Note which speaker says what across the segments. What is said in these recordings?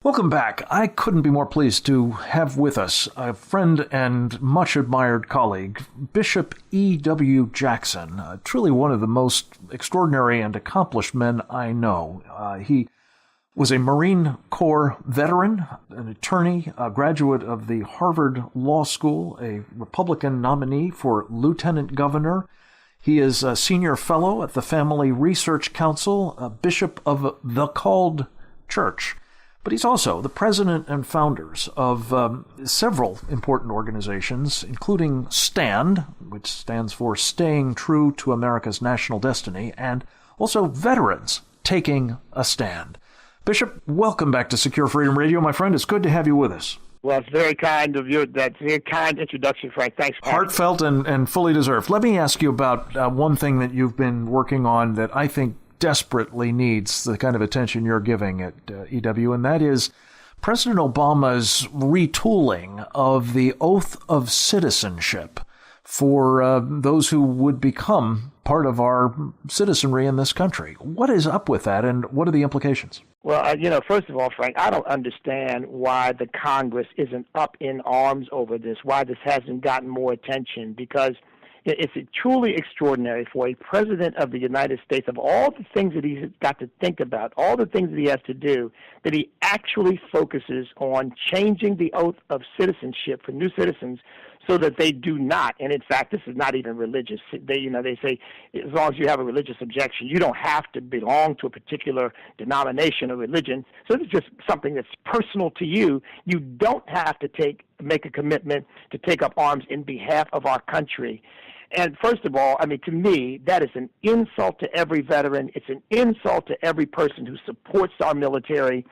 Speaker 1: Welcome back. I couldn't be more pleased to have with us a friend and much admired colleague, Bishop E.W. Jackson, truly one of the most extraordinary and accomplished men I know. He was a Marine Corps veteran, an attorney, a graduate of the Harvard Law School, a Republican nominee for lieutenant governor. He is a senior fellow at the Family Research Council, a bishop of the Called Church. But he's also the president and founders of several important organizations, including STAND, which stands for Staying True to America's National Destiny, and also Veterans Taking a Stand. Bishop, welcome back to Secure Freedom Radio, my friend. It's good to have you with us.
Speaker 2: Well, it's very kind of you. That's a very kind introduction, Frank. Thanks.
Speaker 1: Heartfelt and fully deserved. Let me ask you about one thing that you've been working on that I think desperately needs the kind of attention you're giving at EW, and that is President Obama's retooling of the oath of citizenship for those who would become part of our citizenry in this country. What is up with that, and what are the implications?
Speaker 2: Well, first of all, Frank, I don't understand why the Congress isn't up in arms over this, why this hasn't gotten more attention, because it's truly extraordinary for a president of the United States, of all the things that he's got to think about, all the things that he has to do, that he actually focuses on changing the oath of citizenship for new citizens so that they do not. And in fact, this is not even religious. They say as long as you have a religious objection, you don't have to belong to a particular denomination or religion. So this is just something that's personal to you. You don't have to make a commitment to take up arms in behalf of our country. And first of all, to me, that is an insult to every veteran. It's an insult to every person who supports our military.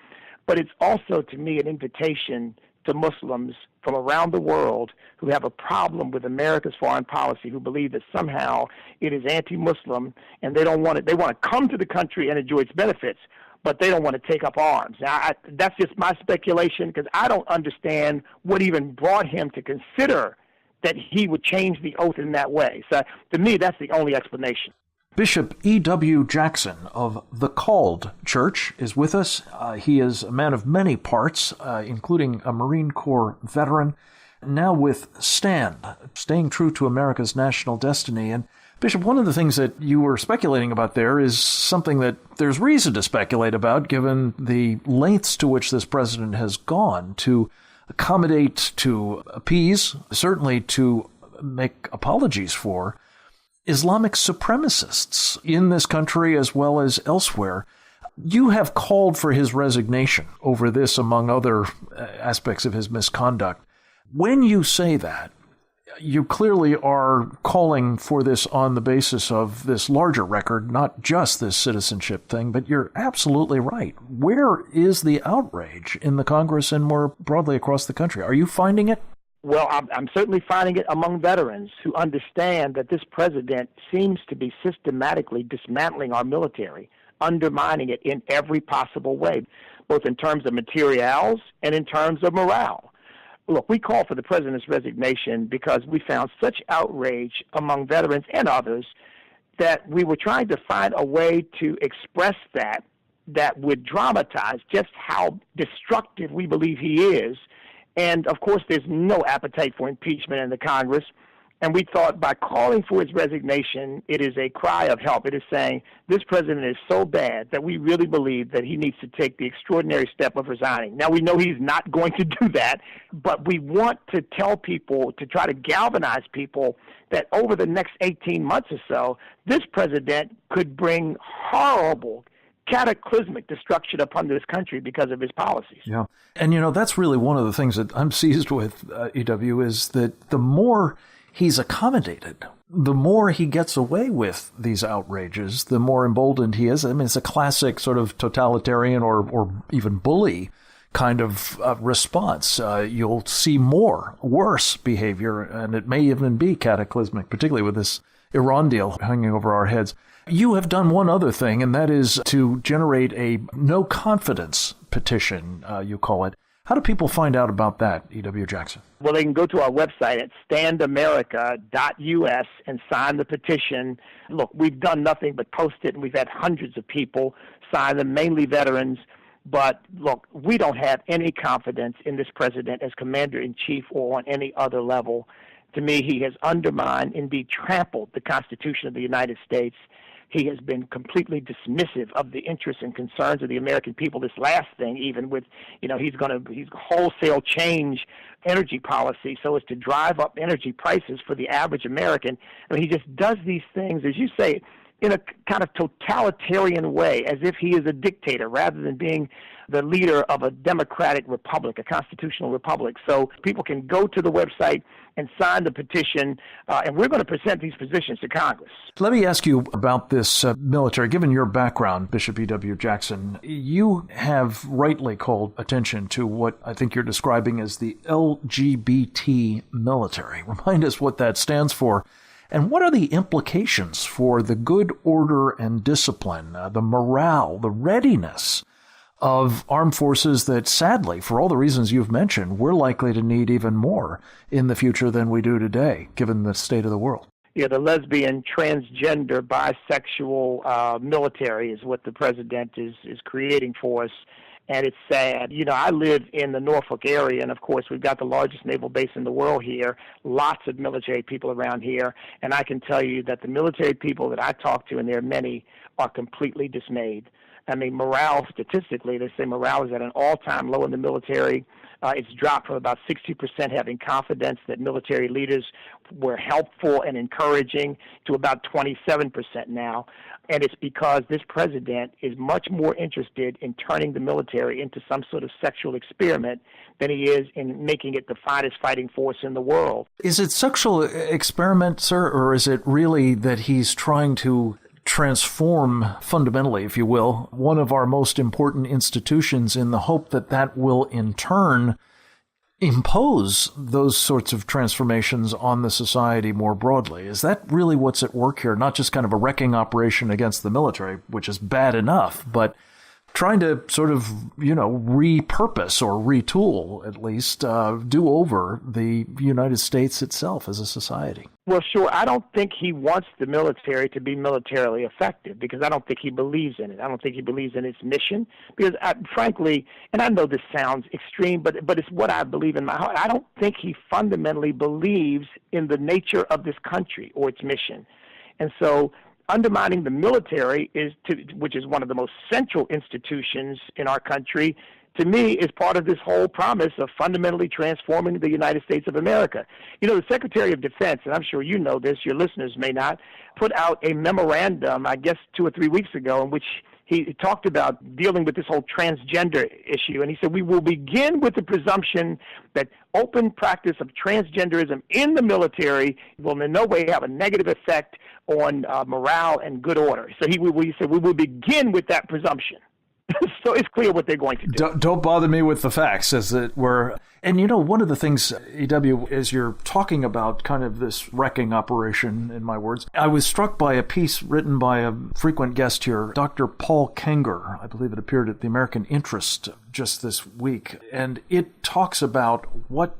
Speaker 2: But it's also, to me, an invitation to Muslims from around the world who have a problem with America's foreign policy, who believe that somehow it is anti-Muslim, and they don't want it. They want to come to the country and enjoy its benefits, but they don't want to take up arms. Now, that's just my speculation, because I don't understand what even brought him to consider that he would change the oath in that way. So to me, that's the only explanation.
Speaker 1: Bishop E.W. Jackson of the Called Church is with us. He is a man of many parts, including a Marine Corps veteran, now with STAND, Staying True to America's National Destiny. And Bishop, one of the things that you were speculating about there is something that there's reason to speculate about, given the lengths to which this president has gone to accommodate, to appease, certainly to make apologies for Islamic supremacists in this country as well as elsewhere. You have called for his resignation over this, among other aspects of his misconduct. When you say that, you clearly are calling for this on the basis of this larger record, not just this citizenship thing, but you're absolutely right. Where is the outrage in the Congress and more broadly across the country? Are you finding it?
Speaker 2: Well, I'm certainly finding it among veterans who understand that this president seems to be systematically dismantling our military, undermining it in every possible way, both in terms of materials and in terms of morale. Look, we call for the president's resignation because we found such outrage among veterans and others that we were trying to find a way to express that would dramatize just how destructive we believe he is. And, of course, there's no appetite for impeachment in the Congress. And we thought by calling for his resignation, it is a cry of help. It is saying this president is so bad that we really believe that he needs to take the extraordinary step of resigning. Now, we know he's not going to do that, but we want to tell people, to try to galvanize people, that over the next 18 months or so, this president could bring horrible, cataclysmic destruction upon this country because of his policies.
Speaker 1: Yeah. And, that's really one of the things that I'm seized with, EW, is that the more he's accommodated, the more he gets away with these outrages, the more emboldened he is. It's a classic sort of totalitarian or even bully kind of response. You'll see worse behavior, and it may even be cataclysmic, particularly with this Iran deal hanging over our heads. You have done one other thing, and that is to generate a no confidence petition, you call it. How do people find out about that, E.W. Jackson?
Speaker 2: Well, they can go to our website at standamerica.us and sign the petition. Look, we've done nothing but post it, and we've had hundreds of people sign them, mainly veterans. But look, we don't have any confidence in this president as commander-in-chief or on any other level. To me, he has undermined, indeed trampled the Constitution of the United States. He has been completely dismissive of the interests and concerns of the American people. This last thing, even with, he's wholesale change energy policy so as to drive up energy prices for the average American. I mean, he just does these things, as you say, in a kind of totalitarian way, as if he is a dictator rather than being the leader of a democratic republic, a constitutional republic. So people can go to the website and sign the petition, and we're going to present these positions to Congress.
Speaker 1: Let me ask you about this military. Given your background, Bishop E.W. Jackson, you have rightly called attention to what I think you're describing as the LGBT military. Remind us what that stands for. And what are the implications for the good order and discipline, the morale, the readiness of armed forces that, sadly, for all the reasons you've mentioned, we're likely to need even more in the future than we do today, given the state of the world?
Speaker 2: Yeah, the lesbian, transgender, bisexual military is what the president is creating for us. And it's sad. I live in the Norfolk area, and of course, we've got the largest naval base in the world here, lots of military people around here, and I can tell you that the military people that I talk to, and there are many, are completely dismayed. I mean, morale, statistically, they say morale is at an all-time low in the military. It's dropped from about 60% having confidence that military leaders were helpful and encouraging to about 27% now. And it's because this president is much more interested in turning the military into some sort of sexual experiment than he is in making it the finest fighting force in the world.
Speaker 1: Is it sexual experiment, sir, or is it really that he's trying to transform fundamentally, if you will, one of our most important institutions in the hope that that will in turn impose those sorts of transformations on the society more broadly? Is that really what's at work here? Not just kind of a wrecking operation against the military, which is bad enough, but trying to sort of, repurpose or retool, at least, do over the United States itself as a society.
Speaker 2: Well, sure. I don't think he wants the military to be militarily effective because I don't think he believes in it. I don't think he believes in its mission because, frankly, and I know this sounds extreme, but it's what I believe in my heart. I don't think he fundamentally believes in the nature of this country or its mission. And so undermining the military, which is one of the most central institutions in our country, to me, is part of this whole promise of fundamentally transforming the United States of America. The Secretary of Defense, and I'm sure you know this, your listeners may not, put out a memorandum, I guess 2 or 3 weeks ago, in which he talked about dealing with this whole transgender issue. And he said, we will begin with the presumption that open practice of transgenderism in the military will in no way have a negative effect on morale and good order. So he said, we will begin with that presumption. So it's clear what they're going to do.
Speaker 1: Don't bother me with the facts, as it were. And one of the things, E.W., as you're talking about kind of this wrecking operation, in my words, I was struck by a piece written by a frequent guest here, Dr. Paul Kenger. I believe it appeared at the American Interest just this week. And it talks about what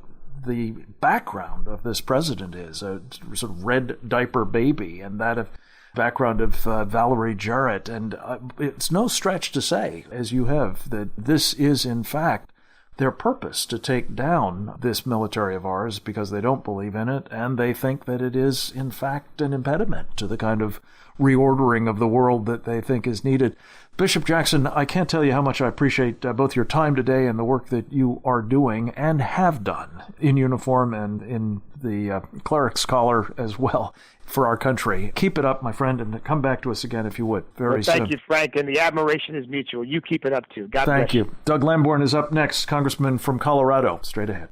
Speaker 1: the background of this president is, a sort of red diaper baby, and that of background of Valerie Jarrett. And it's no stretch to say, as you have, that this is, in fact, their purpose to take down this military of ours because they don't believe in it, and they think that it is, in fact, an impediment to the kind of reordering of the world that they think is needed. Bishop Jackson, I can't tell you how much I appreciate both your time today and the work that you are doing and have done in uniform and in the cleric's collar as well for our country. Keep it up, my friend, and come back to us again if you would very soon.
Speaker 2: Thank you, Frank, and the admiration is mutual. You keep it up, too. God bless you.
Speaker 1: Thank you. Doug Lamborn is up next, Congressman from Colorado. Straight ahead.